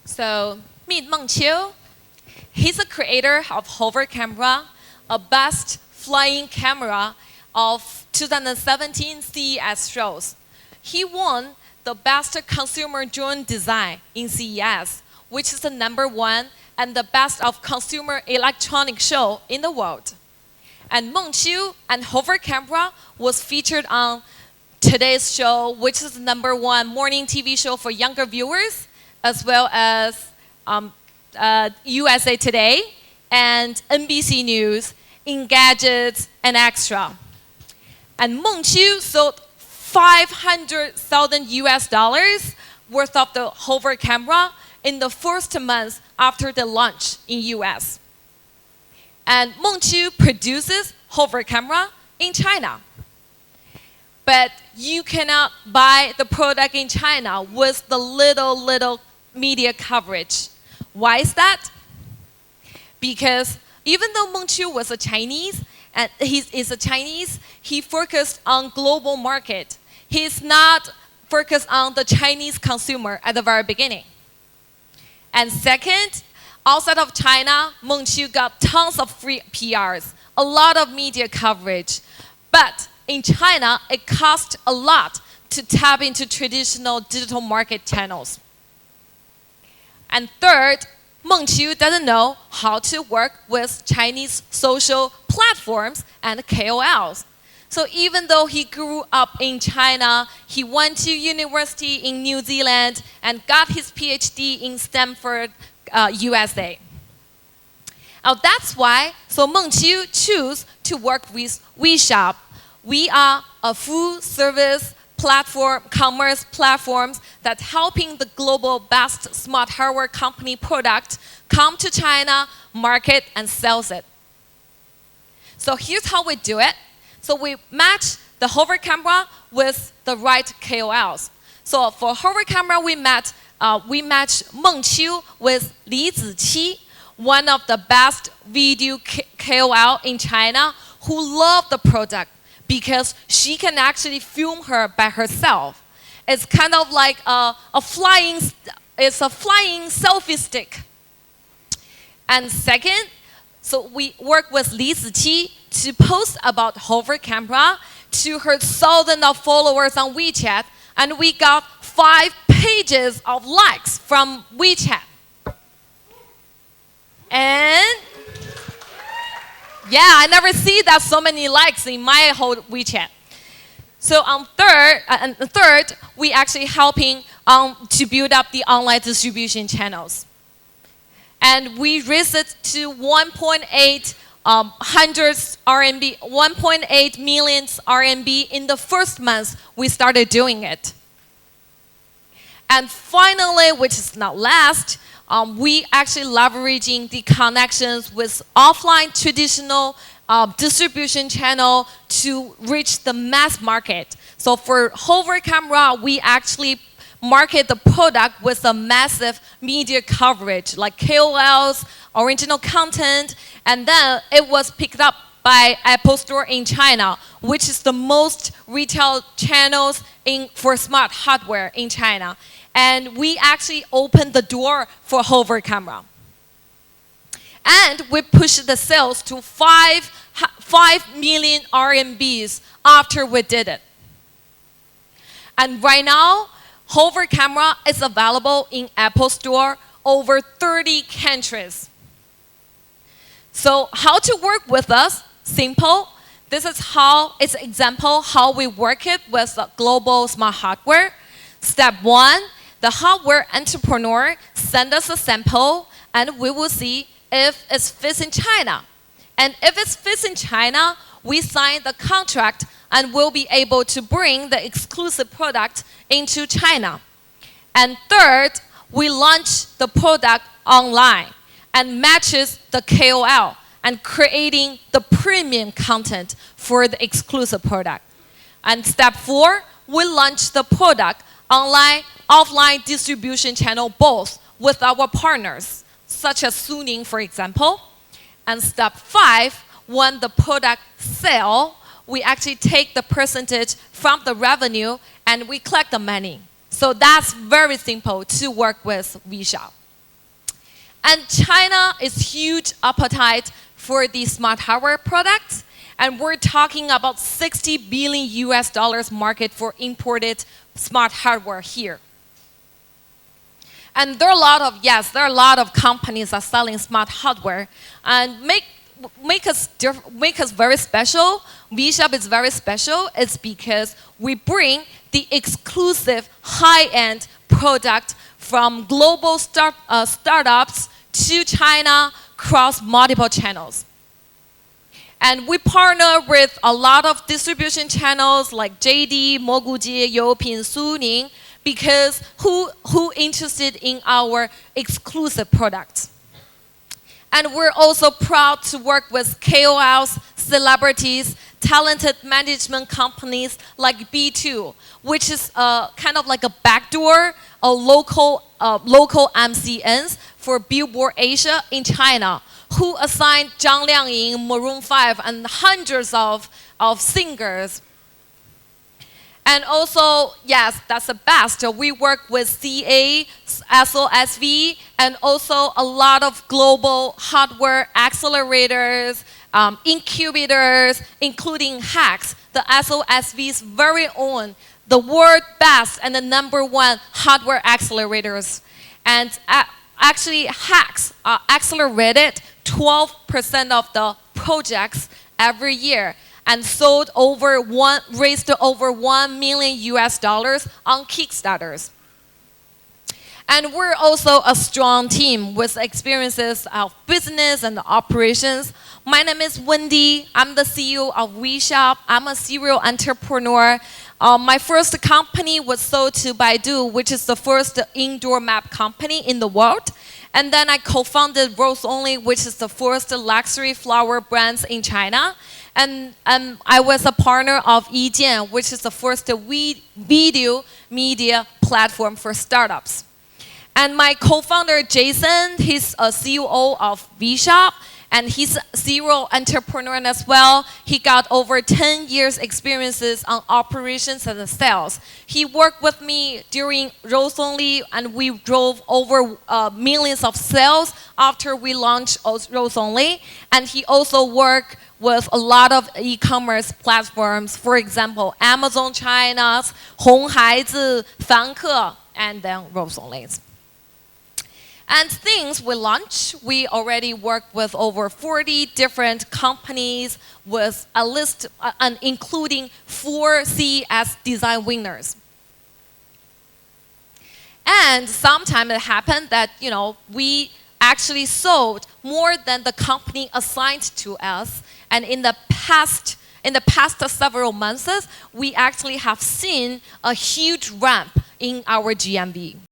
So meet Meng Qiu. He's a creator of Hover Camera, a best flying camera of 2017 CES shows. He won the best consumer drone design in CES, which is the #1 and the best of consumer electronic show in the world. And Meng Qiu and Hover Camera was featured on today's show, which is the #1 morning TV show for younger viewers, as well as USA Today and NBC News in gadgets and extra. And Meng Qiu sold $500,000 US worth of the Hover Camera in the first month after the launch in US. And Meng Qiu produces Hover Camera in China. But you cannot buy the product in China with the little media coverage. Why is that? Because even though Meng Qiu was a Chinese, and he is a Chinese, he focused on global market. He's not focused on the Chinese consumer at the very beginning. And second, outside of China, Meng Qiu got tons of free PRs, a lot of media coverage. But in China, it costs a lot to tap into traditional digital market channels. And third, Meng Qiu doesn't know how to work with Chinese social platforms and KOLs. So even though he grew up in China, he went to university in New Zealand and got his PhD in Stanford, USA. Now that's why, so Meng Qiu chose to work with VeeShop. We are a full service platform, commerce platforms that's helping the global best smart hardware company product come to China, market, and sells it. So here's how we do it. So we match the Hover Camera with the right KOLs. So for Hover Camera, we match Meng Qiu with Li Ziqi, one of the best video KOL in China, who loved the product because she can actually film her by herself. It's kind of like a flying selfie stick. And second, so we work with Li Ziqi to post about Hover Camera to her thousands of followers on WeChat, and we got 5 pages of likes from WeChat. And yeah, I never see that so many likes in my whole WeChat. So on third, we actually helping to build up the online distribution channels. And we raised it to 1.8 million RMB in the first month we started doing it. And finally, which is not last, we actually leveraging the connections with offline traditional distribution channel to reach the mass market. So for Hover Camera, we actually market the product with a massive media coverage like KOLs, original content, and then it was picked up by Apple Store in China, which is the most retail channels for smart hardware in China. And we actually opened the door for Hover Camera. And we pushed the sales to 5 million RMBs after we did it. And right now, Hover Camera is available in Apple Store over 30 countries. So how to work with us? Simple. This is it's an example how we work it with global smart hardware. Step 1, the hardware entrepreneur send us a sample and we will see if it fits in China. And if it fits in China, we sign the contract and we'll be able to bring the exclusive product into China. And third, we launch the product online and matches the KOL and creating the premium content for the exclusive product. And step 4, we launch the product online, offline distribution channel both with our partners, such as Suning, for example. And step 5, when the product sell, we actually take the percentage from the revenue and we collect the money. So that's very simple to work with VeeShop. And China is huge appetite for the smart hardware products. And we're talking about 60 billion US dollars market for imported smart hardware here. And there are a lot of companies that are selling smart hardware and make us very special. VeeShop is very special. It's because we bring the exclusive high-end product from global startups to China across multiple channels. And we partner with a lot of distribution channels like JD, Mogujie, Youpin, Suning, because who interested in our exclusive products. And we're also proud to work with KOLs, celebrities, talented management companies like B2, which is kind of like a backdoor, a local MCNs for Billboard Asia in China, who assigned Zhang Liangying, Maroon 5, and hundreds of singers. And also, yes, that's the best. We work with CA, SOSV, and also a lot of global hardware accelerators, incubators, including HACS, the SOSV's very own, the world best and the #1 hardware accelerators. And actually, HACS accelerated 12% of the projects every year and raised over $1 million US on Kickstarters. And we're also a strong team with experiences of business and operations. My name is Wendy. I'm the CEO of VeeShop. I'm a serial entrepreneur. My first company was sold to Baidu, which is the first indoor map company in the world. And then I co-founded Rose Only, which is the first luxury flower brands in China. And I was a partner of Yijian, which is the first video media platform for startups. And my co-founder, Jason, he's a CEO of VeeShop, and he's a serial entrepreneur as well. He got over 10 years experiences on operations and sales. He worked with me during Rose Only, and we drove over millions of sales after we launched Rose Only. And he also worked with a lot of e-commerce platforms, for example, Amazon China's 红孩子, Fanke, and then Rose Only's. And since we launched, we already worked with over 40 different companies with a list, including 4 CES design winners. And sometimes it happened that we actually sold more than the company assigned to us. And in the past several months, we actually have seen a huge ramp in our GMV.